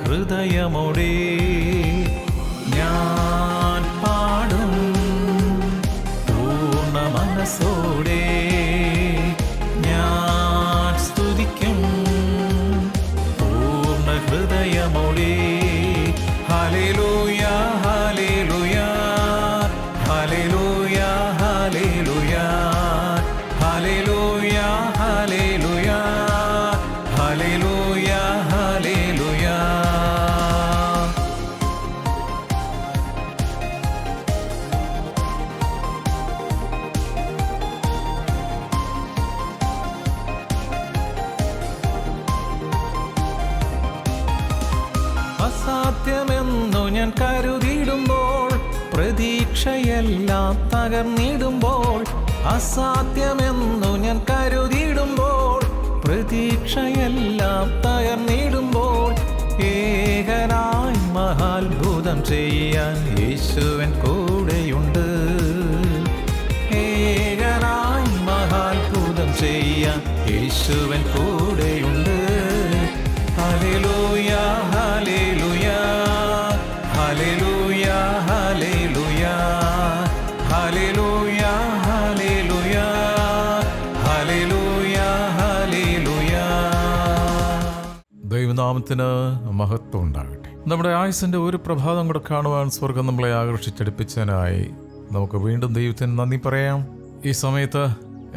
ഹൃദയമോടെ ഞാൻ പാടും, പൂർണ്ണ മനസ്സോടെ ഞാൻ സ്തുതിക്കും, പൂർണ്ണ ഹൃദയമോടെ. ഹല്ലേലൂയ ഹല്ലേലൂയ ഹല്ലേലൂയ ഹല്ലേലൂയ ഹല്ലേലൂയ ഹല്ലേലൂയ ഹല്ലേലൂയ ഹല്ലേലൂയ. അസാധ്യമെന്നു ഞാൻ കരുതിയിടുമ്പോൾ, പ്രതീക്ഷയെല്ലാം തകർന്നിടുമ്പോൾ, അസാധ്യമെന്നു ഞാൻ കരുതിയിടുമ്പോൾ, പ്രതീക്ഷയെല്ലാം തകർന്നിടുമ്പോൾ, ഏകനായി മഹാത്ഭുതം ചെയ്യാൻ യേശുവൻ കൂടെയുണ്ട്. ഏകനായി മഹാത്ഭുതം ചെയ്യാൻ യേശുവൻ കൂടെയുണ്ട്. ഹല്ലേലൂയ ഹല്ലേലൂയ ഹല്ലേലൂയ ഹല്ലേലൂയ ഹല്ലേലൂയ ഹല്ലേലൂയ ഹല്ലേലൂയ ഹല്ലേലൂയ. ദൈവനാമത്തിന് മഹത്വം ഉണ്ടാകട്ടെ. നമ്മുടെ ആയുസിന്റെ ഒരു പ്രഭാതം കൂടെ കാണുവാൻ സ്വർഗം നമ്മളെ ആകർഷിച്ചെടുപ്പിച്ചതിനായി നമുക്ക് വീണ്ടും ദൈവത്തിന് നന്ദി പറയാം. ഈ സമയത്ത്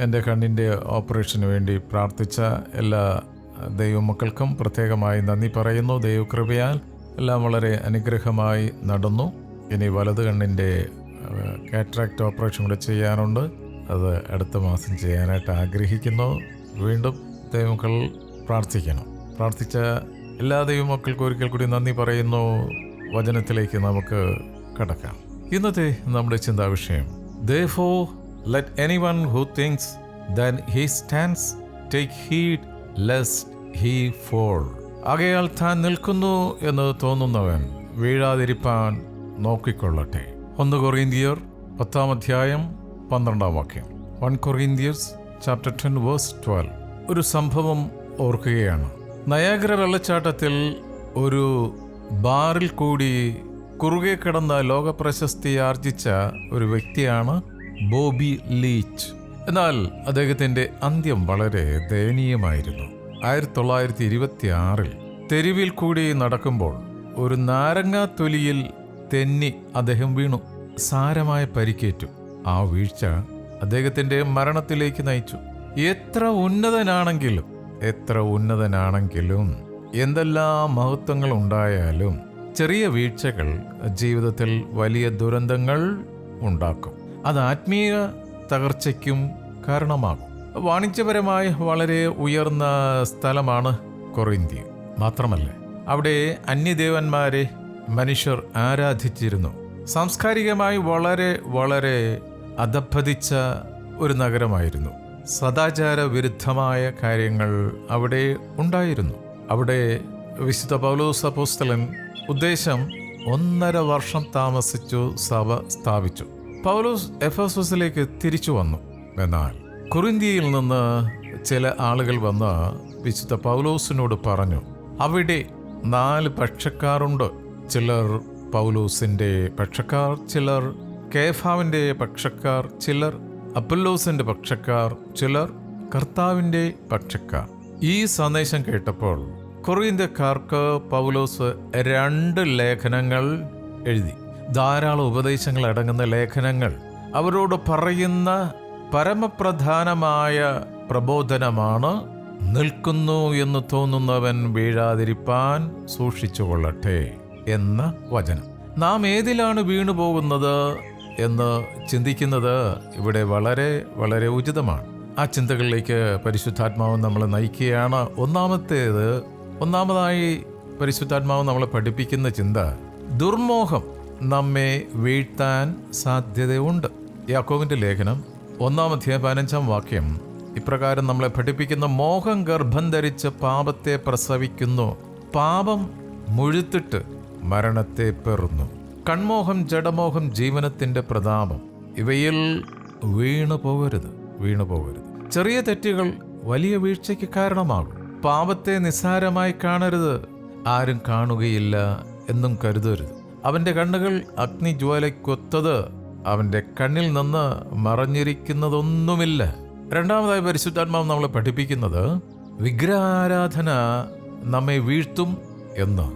എൻ്റെ കണ്ണിൻ്റെ ഓപ്പറേഷന് വേണ്ടി പ്രാർത്ഥിച്ച എല്ലാ ദൈവമക്കൾക്കും പ്രത്യേകമായി നന്ദി പറയുന്നു. ദൈവകൃപയാൽ എല്ലാം വളരെ അനുഗ്രഹമായി നടന്നു. ഇനി വലത് കണ്ണിൻ്റെ കാറ്ററാക്ട് ഓപ്പറേഷൻ കൂടെ ചെയ്യാനുണ്ട്. അത് അടുത്ത മാസം ചെയ്യാനായിട്ട് ആഗ്രഹിക്കുന്നു. വീണ്ടും ദൈവമക്കൾ പ്രാർത്ഥിക്കണം. പ്രാർത്ഥിച്ച എല്ലാ ദൈവമക്കൾക്കും ഒരിക്കൽ കൂടി നന്ദി പറയുന്നു. വചനത്തിലേക്ക് നമുക്ക് കടക്കാം. ഇന്നത്തെ നമ്മുടെ ചിന്താവിഷയം, Therefore let anyone who thinks that he stands take heed lest he fall. ആകയാൽ താൻ നിൽക്കുന്നു എന്ന് തോന്നുന്നവൻ വീഴാതിരിപ്പാൻ നോക്കിക്കൊള്ളട്ടെ. 1 കൊറിന്ത്യർ 10:12. 1 Corinthians chapter 10 verse 12. ഒരു സംഭവം ഓർക്കുകയാണ്. നയാഗ്ര വെള്ളച്ചാട്ടത്തിൽ ഒരു ബാറിൽ കൂടി കുറുകെ കിടന്ന ലോകപ്രശസ്തി ആർജിച്ച ഒരു വ്യക്തിയാണ് ബോബി ലീച്ച്. എന്നാൽ അദ്ദേഹത്തിൻ്റെ അന്ത്യം വളരെ ദയനീയമായിരുന്നു. 1926 തെരുവിൽ കൂടി നടക്കുമ്പോൾ ഒരു നാരങ്ങാത്തൊലിയിൽ തെന്നി അദ്ദേഹം വീണു. സാരമായ പരിക്കേറ്റു. ആ വീഴ്ച അദ്ദേഹത്തിൻ്റെ മരണത്തിലേക്ക് നയിച്ചു. എത്ര ഉന്നതനാണെങ്കിലും എന്തെല്ലാം മഹത്വങ്ങൾ ഉണ്ടായാലും ചെറിയ വീഴ്ചകൾ ജീവിതത്തിൽ വലിയ ദുരന്തങ്ങൾ ഉണ്ടാക്കും. അത് ആത്മീയ തകർച്ചയ്ക്കും കാരണമാകും. വാണിജ്യപരമായി വളരെ ഉയർന്ന സ്ഥലമാണ് കൊറിന്ത്യ. മാത്രമല്ല, അവിടെ അന്യദേവന്മാരെ മനുഷ്യർ ആരാധിച്ചിരുന്നു. സാംസ്കാരികമായി വളരെ വളരെ അധപ്പതിച്ച ഒരു നഗരമായിരുന്നു. സദാചാര വിരുദ്ധമായ കാര്യങ്ങൾ അവിടെ ഉണ്ടായിരുന്നു. അവിടെ വിശുദ്ധ പൗലോസ് അപ്പോസ്തലൻ ഉദ്ദേശം 1.5 വർഷം താമസിച്ചു സഭ സ്ഥാപിച്ചു. പൗലോസ് എഫെസോസിലേക്ക് തിരിച്ചു വന്നു. എന്നാൽ കൊറിന്ത്യയിൽ നിന്ന് ചില ആളുകൾ വന്ന് വിശുദ്ധ പൗലോസിനോട് പറഞ്ഞു, അവിടെ 4 പക്ഷക്കാരുണ്ട്. ചിലർ പൗലോസിന്റെ പക്ഷക്കാർ, ചിലർ കേഫാവിന്റെ പക്ഷക്കാർ, ചിലർ അപ്പൊല്ലോസിന്റെ പക്ഷക്കാർ, ചിലർ കർത്താവിന്റെ പക്ഷക്കാർ. ഈ സന്ദേശം കേട്ടപ്പോൾ കൊറിന്ത്യക്കാർക്ക് പൗലോസ് 2 ലേഖനങ്ങൾ എഴുതി. ധാരാളം ഉപദേശങ്ങൾ അടങ്ങുന്ന ലേഖനങ്ങൾ. അവരോട് പറയുന്ന പരമപ്രധാനമായ പ്രബോധനമാണ്, നിൽക്കുന്നു എന്ന് തോന്നുന്നവൻ വീഴാതിരിപ്പാൻ സൂക്ഷിച്ചുകൊള്ളട്ടെ എന്ന വചനം. നാം ഏതിലാണ് വീണുപോകുന്നത് എന്ന് ചിന്തിക്കുന്നത് ഇവിടെ വളരെ വളരെ ഉചിതമാണ്. ആ ചിന്തകളിലേക്ക് പരിശുദ്ധാത്മാവ് നമ്മളെ നയിക്കുകയാണ്. ഒന്നാമതായി പരിശുദ്ധാത്മാവ് നമ്മളെ പഠിപ്പിക്കുന്ന ചിന്ത, ദുർമോഹം നമ്മെ വീഴ്ത്താൻ സാധ്യതയുണ്ട്. യാക്കോബിന്റെ ലേഖനം 1:15 ഇപ്രകാരം നമ്മളെ പഠിപ്പിക്കുന്ന, മോഹം ഗർഭം ധരിച്ച് പാപത്തെ പ്രസവിക്കുന്നു, പാപം മുഴുത്തിട്ട് മരണത്തെ പെറുന്നു. കൺമോഹം, ജഡമോഹം ജീവനത്തിന്റെ പ്രതാപം. ഇവയിൽ വീണു പോകരുത്. ചെറിയ തെറ്റുകൾ വലിയ വീഴ്ചയ്ക്ക് കാരണമാകും. പാപത്തെ നിസ്സാരമായി കാണരുത്. ആരും കാണുകയില്ല എന്നും കരുതരുത്. അവൻ്റെ കണ്ണുകൾ അഗ്നിജ്വാലയ്ക്കൊത്തത്, അവൻ്റെ കണ്ണിൽ നിന്ന് മറഞ്ഞിരിക്കുന്നതൊന്നുമില്ല. രണ്ടാമതായി പരിശുദ്ധാത്മാവ് നമ്മളെ പഠിപ്പിക്കുന്നത് വിഗ്രഹാരാധന നമ്മെ വീഴ്ത്തും എന്ന്.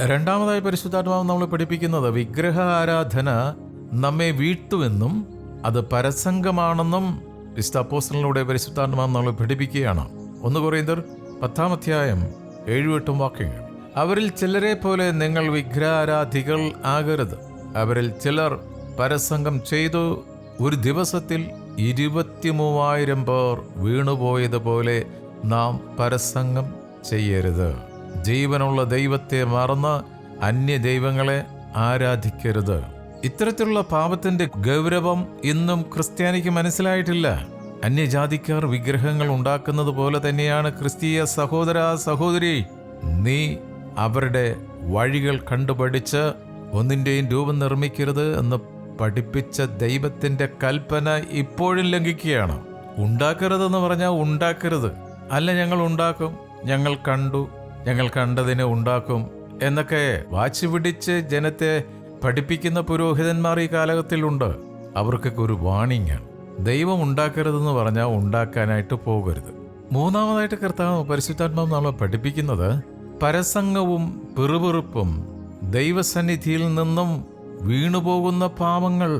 രണ്ടാമതായി പരിശുദ്ധാത്മാവ് നമ്മളെ പഠിപ്പിക്കുന്നത് വിഗ്രഹ ആരാധന നമ്മെ വീഴ്ത്തുമെന്നും അത് പരസംഗമാണെന്നും വിശുദ്ധ അപ്പോസ്തലനിലൂടെ പരിശുദ്ധാത്മാവ് നമ്മളെ പഠിപ്പിക്കുകയാണ്. 1 കൊരിന്ത്യർ 10-ാം 7-8 വാക്യങ്ങൾ. അവരിൽ ചിലരെ പോലെ നിങ്ങൾ വിഗ്രഹാരാധികൾ ആകരുത്. അവരിൽ ചിലർ പരസംഗം ചെയ്തു. ഒരു ദിവസത്തിൽ 23,000 പേർ വീണുപോയതുപോലെ നാം പരസംഗം ചെയ്യരുത്. ജീവനുള്ള ദൈവത്തെ മറന്ന് അന്യ ദൈവങ്ങളെ ആരാധിക്കരുത്. ഇത്തരത്തിലുള്ള പാപത്തിന്റെ ഗൗരവം ഇന്നും ക്രിസ്ത്യാനിക്ക് മനസ്സിലായിട്ടില്ല. അന്യജാതിക്കാർ വിഗ്രഹങ്ങൾ ഉണ്ടാക്കുന്നത് പോലെ തന്നെയാണ് ക്രിസ്തീയ സഹോദര സഹോദരി, നീ അവരുടെ വഴികൾ കണ്ടുപഠിച്ച് ഒന്നിൻ്റെയും രൂപം നിർമ്മിക്കരുത് എന്ന് പഠിപ്പിച്ച ദൈവത്തിന്റെ കൽപ്പന ഇപ്പോഴും ലംഘിക്കുകയാണ്. ഉണ്ടാക്കരുതെന്ന് പറഞ്ഞാൽ ഉണ്ടാക്കരുത്. അല്ല, ഞങ്ങൾ ഉണ്ടാക്കും, ഞങ്ങൾ കണ്ടു, ഞങ്ങൾ കണ്ടതിനെ ഉണ്ടാക്കും എന്നൊക്കെ വാശി പിടിച്ച് ജനത്തെ പഠിപ്പിക്കുന്ന പുരോഹിതന്മാർ ഈ കാലഘട്ടത്തിലുണ്ട്. അവർക്കൊക്കെ ഒരു വാണിംഗാണ്. ദൈവം ഉണ്ടാക്കരുതെന്ന് പറഞ്ഞാൽ ഉണ്ടാക്കാനായിട്ട് പോകരുത്. മൂന്നാമതായിട്ട് കർത്താവ് പരിശുദ്ധാത്മാവ് നമ്മളെ പഠിപ്പിക്കുന്നത് പരസംഗവും പിറുപിറുപ്പും ദൈവസന്നിധിയിൽ നിന്നും വീണുപോകുന്ന പാപങ്ങൾ.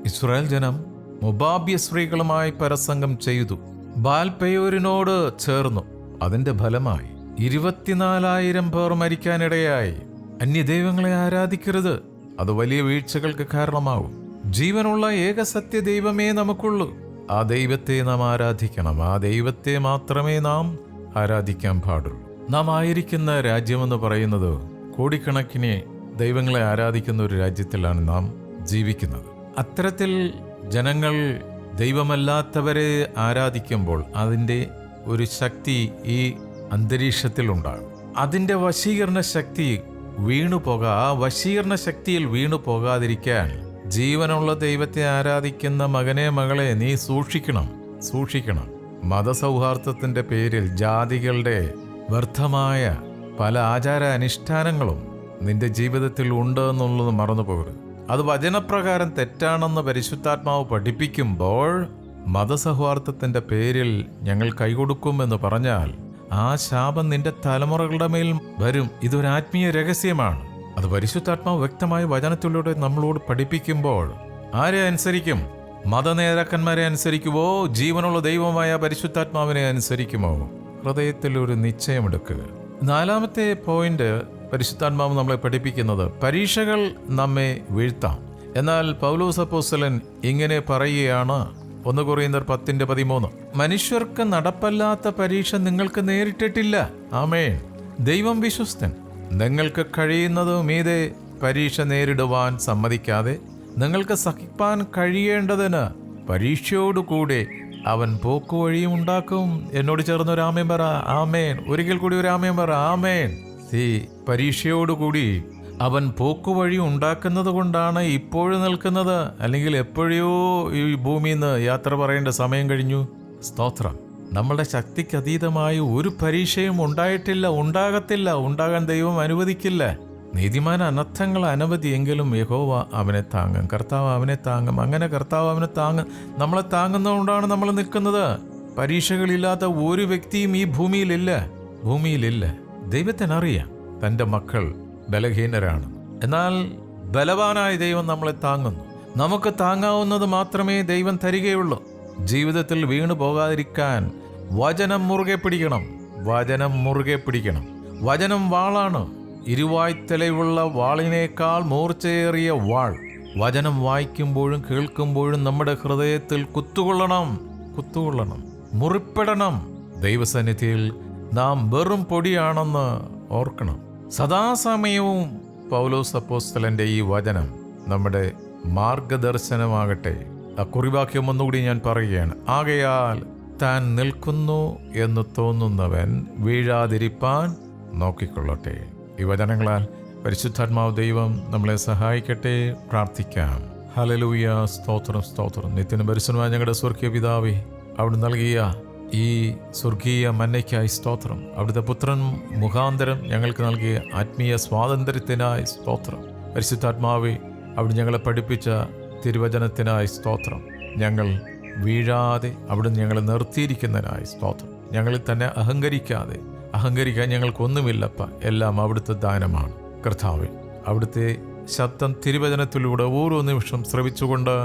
ഇസ്രായേൽ ജനം മൊബാബ്യ സ്ത്രീകളുമായി പരസംഗം ചെയ്തു, ബാൽപെയോരിനോട് ചേർന്നു. അതിന്റെ ഫലമായി 24,000 പേർ മരിക്കാനിടയായി. അന്യദൈവങ്ങളെ ആരാധിക്കരുത്, അത് വലിയ വീഴ്ചകൾക്ക് കാരണമാകും. ജീവനുള്ള ഏക സത്യ ദൈവമേ നമുക്കുള്ളൂ. ആ ദൈവത്തെ നാം ആരാധിക്കണം. ആ ദൈവത്തെ മാത്രമേ നാം ആരാധിക്കാൻ പാടുള്ളൂ. നാം ആയിരിക്കുന്ന രാജ്യമെന്ന് പറയുന്നത് കോടിക്കണക്കിന് ദൈവങ്ങളെ ആരാധിക്കുന്ന ഒരു രാജ്യത്തിലാണ് നാം ജീവിക്കുന്നത്. അത്തരത്തിൽ ജനങ്ങൾ ദൈവമല്ലാത്തവരെ ആരാധിക്കുമ്പോൾ അതിൻ്റെ ഒരു ശക്തി ഈ അന്തരീക്ഷത്തിലുണ്ടാകും. അതിൻ്റെ വശീകരണ ശക്തി ആ വശീകരണ ശക്തിയിൽ വീണു പോകാതിരിക്കാൻ ജീവനുള്ള ദൈവത്തെ ആരാധിക്കുന്ന മകനെ മകളെ നീ സൂക്ഷിക്കണം. മതസൗഹാർദ്ദത്തിന്റെ പേരിൽ ജാതികളുടെ വ്യർത്ഥമായ പല ആചാര അനുഷ്ഠാനങ്ങളും നിന്റെ ജീവിതത്തിൽ ഉണ്ട് എന്നുള്ളത് മറന്നു പോകരുത്. അത് വചനപ്രകാരം തെറ്റാണെന്ന് പരിശുദ്ധാത്മാവ് പഠിപ്പിക്കുമ്പോൾ മതസൗഹാർദ്ദത്തിന്റെ പേരിൽ ഞങ്ങൾ കൈകൊടുക്കുമെന്ന് പറഞ്ഞാൽ ആ ശാപം നിന്റെ തലമുറകളുടെ മേൽ വരും. ഇതൊരു ആത്മീയ രഹസ്യമാണ്. അത് പരിശുദ്ധാത്മാവ് വ്യക്തമായ വചനത്തിലൂടെ നമ്മളോട് പഠിപ്പിക്കുമ്പോൾ ആരെ അനുസരിക്കും? മതനേതാക്കന്മാരെ അനുസരിക്കുമോ? ജീവനുള്ള ദൈവമായ പരിശുദ്ധാത്മാവിനെ അനുസരിക്കുമോ? ഹൃദയത്തിൽ ഒരു നിശ്ചയമെടുക്കുക. 4-ാമത്തെ പോയിന്റ് പരിശുദ്ധാത്മാവ് നമ്മളെ പഠിപ്പിക്കുന്നത് പരീക്ഷകൾ നമ്മെ വീഴ്ത്താം. എന്നാൽ പൗലോസ് അപ്പോസ്തലൻ ഇങ്ങനെ പറയുകയാണ്, 1 കൊരിന്ത്യർ 10:13, മനുഷ്യർക്ക് നടപ്പല്ലാത്ത പരീക്ഷ നിങ്ങൾക്ക് നേരിട്ടിട്ടില്ല. ആമേൻ. ദൈവം വിശ്വസ്തൻ. നിങ്ങൾക്ക് കഴിയുന്നത് മീതെ പരീക്ഷ നേരിടുവാൻ സമ്മതിക്കാതെ നിങ്ങൾക്ക് സഹിപ്പാൻ കഴിയേണ്ടതിന് പരീക്ഷയോടുകൂടെ അവൻ പോക്കുവഴിയും ഉണ്ടാക്കും. എന്നോട് ചേർന്നൊരു ആമേൻ പറ. ആമേൻ. ഒരിക്കൽ കൂടി ഒരു ആമേൻ പറ. ആമേൻ. പരീക്ഷയോടുകൂടി അവൻ പോക്കുവഴി ഉണ്ടാക്കുന്നത് കൊണ്ടാണ് ഇപ്പോഴും നിൽക്കുന്നത്. അല്ലെങ്കിൽ എപ്പോഴോ ഈ ഭൂമിയിൽ നിന്ന് യാത്ര പറയേണ്ട സമയം കഴിഞ്ഞു. സ്തോത്രം. നമ്മളുടെ ശക്തിക്ക് അതീതമായ ഒരു പരീക്ഷയും ഉണ്ടായിട്ടില്ല, ഉണ്ടാകത്തില്ല, ഉണ്ടാകാൻ ദൈവം അനുവദിക്കില്ല. നീതിമാൻ അനർത്ഥങ്ങൾ അനവധിയെങ്കിലും യഹോവ അവനെ താങ്ങും, കർത്താവ് അവനെ താങ്ങും. അങ്ങനെ കർത്താവ് അവനെ താങ്ങും. നമ്മളെ താങ്ങുന്നതുകൊണ്ടാണ് നമ്മൾ നിൽക്കുന്നത്. പരീക്ഷകളില്ലാത്ത ഒരു വ്യക്തിയും ഈ ഭൂമിയിലില്ല. ദൈവത്തിനറിയാം തൻ്റെ മക്കൾ ബലഹീനരാണ്. എന്നാൽ ബലവാനായ ദൈവം നമ്മളെ താങ്ങുന്നു. നമുക്ക് താങ്ങാവുന്നത് മാത്രമേ ദൈവം തരികയുള്ളൂ. ജീവിതത്തിൽ വീണു പോകാതിരിക്കാൻ വചനം മുറുകെ പിടിക്കണം. വചനം വാളാണ്. ഇരുവായ്ത്തലയുള്ള വാളിനേക്കാൾ മൂർച്ചയേറിയ വാൾ. വചനം വായിക്കുമ്പോഴും കേൾക്കുമ്പോഴും നമ്മുടെ ഹൃദയത്തിൽ കുത്തുകൊള്ളണം, മുറിപ്പെടണം. ദൈവസന്നിധിയിൽ നാം വെറും പൊടിയാണെന്ന് ഓർക്കണം. സദാസമയവും പൗലോസ് അപ്പോസ്തലന്റെ ഈ വചനം നമ്മുടെ മാർഗദർശനമാകട്ടെ. ആ കുറിവാക്യം ഒന്നുകൂടി ഞാൻ പറയുകയാണ്. ആകയാൽ താൻ നിൽക്കുന്നു എന്ന് തോന്നുന്നവൻ വീഴാതിരിപ്പാൻ നോക്കിക്കൊള്ളട്ടെ. ഈ വചനങ്ങളാൽ പരിശുദ്ധാത്മാവ് ദൈവം നമ്മളെ സഹായിക്കട്ടെ. പ്രാർത്ഥിക്കാം. ഹല്ലേലൂയ. സ്തോത്രം. നിത്യനും പരിശുദ്ധമായ ഞങ്ങളുടെ സ്വർഗീയ പിതാവേ, അവിടെ നൽകിയ ഈ സ്വർഗീയ മന്നയ്ക്കായി സ്തോത്രം. അവിടുത്തെ പുത്രൻ മുഖാന്തരം ഞങ്ങൾക്ക് നൽകിയ ആത്മീയ സ്വാതന്ത്ര്യത്തിനായി സ്തോത്രം. പരിശുദ്ധാത്മാവേ, അവിടെ ഞങ്ങളെ പഠിപ്പിച്ച തിരുവചനത്തിനായി സ്തോത്രം. ഞങ്ങൾ വീഴാതെ അവിടുന്ന് ഞങ്ങളെ നിർത്തിയിരിക്കുന്നതിനായി സ്തോത്രം. ഞങ്ങളിൽ തന്നെ അഹങ്കരിക്കാൻ ഞങ്ങൾക്കൊന്നുമില്ലപ്പ, എല്ലാം അവിടുത്തെ ദാനമാണ്. കർത്താവേ, അവിടുത്തെ ശബ്ദം തിരുവചനത്തിലൂടെ ഓരോ നിമിഷം ശ്രവിച്ചുകൊണ്ട്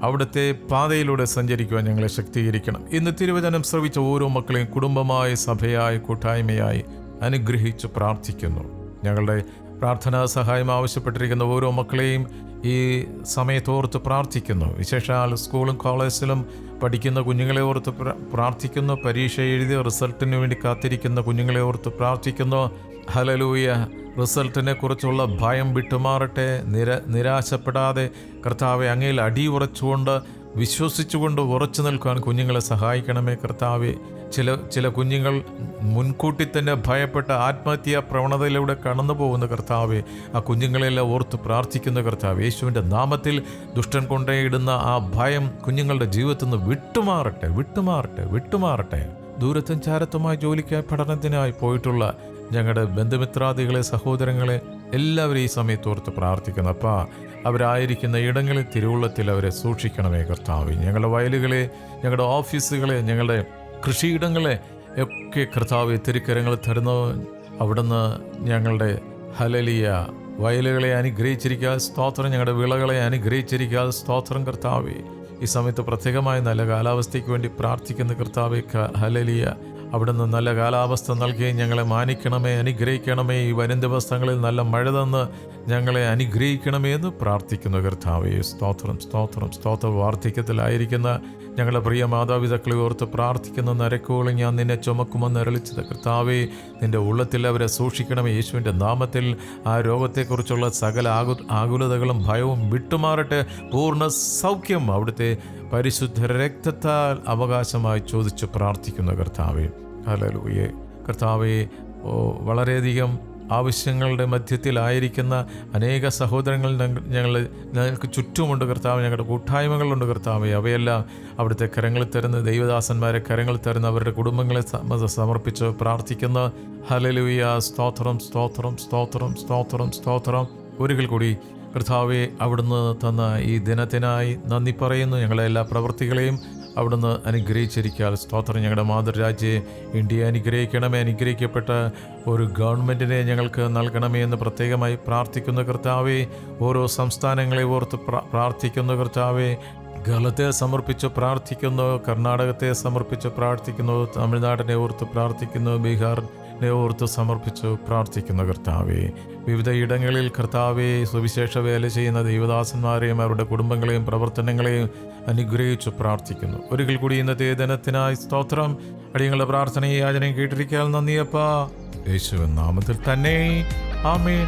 അവിടുത്തെ പാതയിലൂടെ സഞ്ചരിക്കുവാൻ ഞങ്ങളെ ശക്തീകരിക്കണം. ഇന്ന് തിരുവചനം ശ്രവിച്ച ഓരോ മക്കളെയും കുടുംബമായി, സഭയായി, കൂട്ടായ്മയായി അനുഗ്രഹിച്ച് പ്രാർത്ഥിക്കുന്നു. ഞങ്ങളുടെ പ്രാർത്ഥനാ സഹായം ആവശ്യപ്പെട്ടിരിക്കുന്ന ഓരോ മക്കളെയും ഈ സമയത്തോർത്ത് പ്രാർത്ഥിക്കുന്നു. വിശേഷാൽ സ്കൂളും കോളേജിലും പഠിക്കുന്ന കുഞ്ഞുങ്ങളെ ഓർത്ത് പ്രാർത്ഥിക്കുന്നു. പരീക്ഷ എഴുതി റിസൾട്ടിന് വേണ്ടി കാത്തിരിക്കുന്ന കുഞ്ഞുങ്ങളെ ഓർത്ത് പ്രാർത്ഥിക്കുന്നു. ഹല്ലേലൂയ. റിസൾട്ടിനെ കുറിച്ചുള്ള ഭയം വിട്ടുമാറട്ടെ. നിരാശപ്പെടാതെ കർത്താവെ അങ്ങയിൽ അടിയുറച്ചുകൊണ്ട് വിശ്വസിച്ചുകൊണ്ട് ഉറച്ചു നിൽക്കാൻ കുഞ്ഞുങ്ങളെ സഹായിക്കണമേ കർത്താവെ. ചില കുഞ്ഞുങ്ങൾ മുൻകൂട്ടി തന്നെ ഭയപ്പെട്ട ആത്മഹത്യാ പ്രവണതയിലൂടെ കടന്നു പോകുന്ന കർത്താവെ, ആ കുഞ്ഞുങ്ങളെല്ലാം ഓർത്ത് പ്രാർത്ഥിക്കുന്ന കർത്താവ്, യേശുവിൻ്റെ നാമത്തിൽ ദുഷ്ടൻ കൊണ്ടേയിടുന്ന ആ ഭയം കുഞ്ഞുങ്ങളുടെ ജീവിതത്തിൽ നിന്ന് വിട്ടുമാറട്ടെ. ദൂരത്തും ചാരത്തുമായി ജോലിക്കായി പഠനത്തിനായി പോയിട്ടുള്ള ഞങ്ങളുടെ ബന്ധുമിത്രാദികളെ, സഹോദരങ്ങളെ എല്ലാവരും ഈ സമയത്തോർത്ത് പ്രാർത്ഥിക്കുന്നു. അപ്പാ, അവരായിരിക്കുന്ന ഇടങ്ങളിൽ തിരുവുള്ളത്തിൽ അവരെ സൂക്ഷിക്കണമേ കർത്താവേ. ഞങ്ങളുടെ വയലുകളെ, ഞങ്ങളുടെ ഓഫീസുകളെ, ഞങ്ങളുടെ കൃഷിയിടങ്ങളെ ഒക്കെ കർത്താവെ തിരുക്കരങ്ങൾ തരുന്നു. അവിടുന്ന് ഞങ്ങളുടെ ഹല്ലേലൂയ വയലുകളെ അനുഗ്രഹിച്ചിരിക്കുക സ്തോത്രം. ഞങ്ങളുടെ വിളകളെ അനുഗ്രഹിച്ചിരിക്കുക സ്തോത്രം കർത്താവെ. ഈ സമയത്ത് പ്രത്യേകമായ നല്ല കാലാവസ്ഥയ്ക്ക് വേണ്ടി പ്രാർത്ഥിക്കുന്ന കർത്താവെ ഹല്ലേലൂയ. അവിടുന്ന് നല്ല കാലാവസ്ഥ നൽകി ഞങ്ങളെ മാനിക്കണമേ, അനുഗ്രഹിക്കണമേ. ഈ വരും ദിവസങ്ങളിൽ നല്ല മഴ തന്ന് ഞങ്ങളെ അനുഗ്രഹിക്കണമേ എന്ന് പ്രാർത്ഥിക്കുന്നു കർത്താവേ. സ്തോത്രം. വാർദ്ധക്യത്തിലായിരിക്കുന്ന ഞങ്ങളുടെ പ്രിയ മാതാപിതാക്കളെ ഓർത്ത് പ്രാർത്ഥിക്കുന്ന നരക്കോളം ഞാൻ നിന്നെ ചുമക്കുമെന്ന് അരുളിച്ചത് കർത്താവേ, നിന്റെ ഉള്ളത്തിൽ അവരെ സൂക്ഷിക്കണമേ. യേശുവിൻ്റെ നാമത്തിൽ ആ രോഗത്തെക്കുറിച്ചുള്ള സകല ആകുലതകളും ഭയവും വിട്ടുമാറട്ടെ. പൂർണ്ണ സൗഖ്യം അവിടുത്തെ പരിശുദ്ധ രക്തത്താൽ അവകാശമായി ചോദിച്ച് പ്രാർത്ഥിക്കുന്നു കർത്താവേ. ഹല്ലേലൂയ. കർത്താവേ, വളരെയധികം ആവശ്യങ്ങളുടെ മധ്യത്തിലായിരിക്കുന്ന അനേക സഹോദരങ്ങൾ ഞങ്ങൾക്ക് ചുറ്റുമുണ്ട് കർത്താവ്. ഞങ്ങളുടെ കൂട്ടായ്മകളുണ്ട് കർത്താവേ. അവയെല്ലാം അവിടുത്തെ കരങ്ങളിൽ തരുന്ന ദൈവദാസന്മാരെ കരങ്ങളിൽ തരുന്ന അവരുടെ കുടുംബങ്ങളെ സമർപ്പിച്ച് പ്രാർത്ഥിക്കുന്ന ഹല്ലേലൂയ. സ്തോത്രം. ഒരിക്കൽ കൂടി കർത്താവെ, അവിടുന്ന് തന്ന ഈ ദിനത്തിനായി നന്ദി പറയുന്നു. ഞങ്ങളെ എല്ലാ പ്രവൃത്തികളെയും അവിടുന്ന് അനുഗ്രഹിച്ചിരിക്കാൻ സ്തോത്രം. ഞങ്ങളുടെ മാതൃരാജ്യയെ ഇന്ത്യയെ അനുഗ്രഹിക്കണമേ. അനുഗ്രഹിക്കപ്പെട്ട ഒരു ഗവൺമെൻറ്റിനെ ഞങ്ങൾക്ക് നൽകണമേ എന്ന് പ്രത്യേകമായി പ്രാർത്ഥിക്കുന്ന കർത്താവെ. ഓരോ സംസ്ഥാനങ്ങളെ ഓർത്ത് പ്രാർത്ഥിക്കുന്ന കർത്താവെ. കേരളത്തെ സമർപ്പിച്ച് പ്രാർത്ഥിക്കുന്നു, കർണാടകത്തെ സമർപ്പിച്ച് പ്രാർത്ഥിക്കുന്നു, തമിഴ്നാടിനെ ഓർത്ത് പ്രാർത്ഥിക്കുന്നു, ബീഹാറിനെ ഓർത്ത് സമർപ്പിച്ച് പ്രാർത്ഥിക്കുന്ന കർത്താവെ. വിവിധ ഇടങ്ങളിൽ കർത്താവെ സുവിശേഷ വേല ചെയ്യുന്ന ദൈവദാസന്മാരെയും അവരുടെ കുടുംബങ്ങളെയും പ്രവർത്തനങ്ങളെയും അനുഗ്രഹിച്ചു പ്രാർത്ഥിക്കുന്നു. ഒരിക്കൽ കൂടി ഇന്നത്തെ ദിനത്തിനായി സ്തോത്രം. അടിയങ്ങളുടെ പ്രാർത്ഥനയും യാചനയും കേട്ടിരിക്കാൻ നന്ദിയപ്പാ. യേശുവിൻ നാമത്തിൽ തന്നെ. ആമേൻ.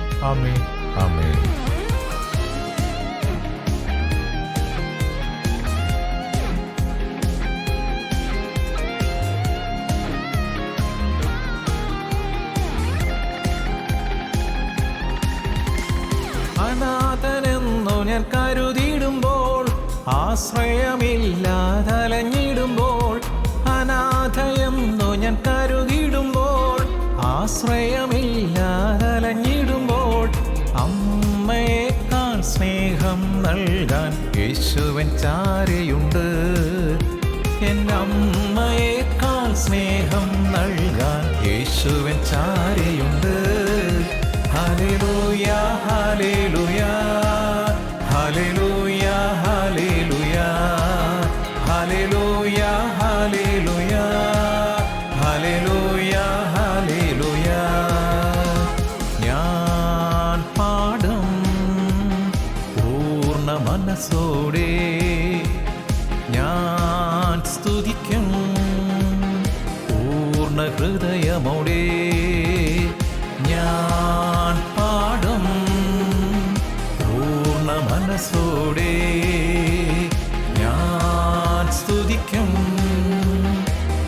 അനാഥനെന്നു ഞാൻ കരുതിയിടുമ്പോൾ, ആശ്രയമില്ലാതലഞ്ഞിടുമ്പോൾ, അനാഥയെന്നു ഞാൻ കരുതിയിടുമ്പോൾ, ആശ്രയമില്ലാതലഞ്ഞിടുമ്പോൾ, അമ്മയേക്കാൾ സ്നേഹം നൽകാൻ യേശുവൻ ചാരയുണ്ട്. എൻ്റെ അമ്മയേക്കാൾ സ്നേഹം നൽകാൻ യേശുവൻ ചാരയുണ്ട്. ഹല്ലേലൂയ, ഹല്ലേലൂയ, ഹല്ലേലൂയ, ഹല്ലേലൂയ, ഹല്ലേലൂയ, ഹല്ലേലൂയ, ഹല്ലേലൂയ, ഹല്ലേലൂയ. ഞാൻ പാടും പൂർണ്ണ മനസ്സോടെ, ഞാൻ സ്തുതിക്കും പൂർണ്ണ ഹൃദയമോടെ. ഞാൻ പാടും പൂർണ്ണ മനസ്സോടെ, ഞാൻ സ്തുതിക്കും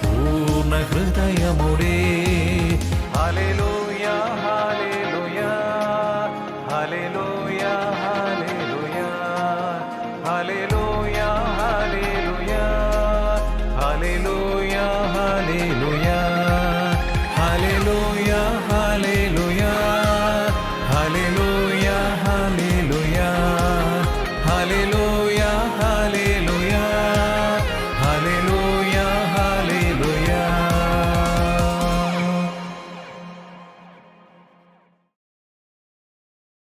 പൂർണ്ണ ഹൃദയമോടെ. ഹല്ലേലൂയ, ഹല്ലേലൂയ, ഹല്ലേലൂയ, ഹല്ലേലൂയ, ഹല്ലേലൂയ, ഹല്ലേലൂയ, ഹല്ലേലൂയ, ഹല്ലേലൂയ. ഹാലേലുയ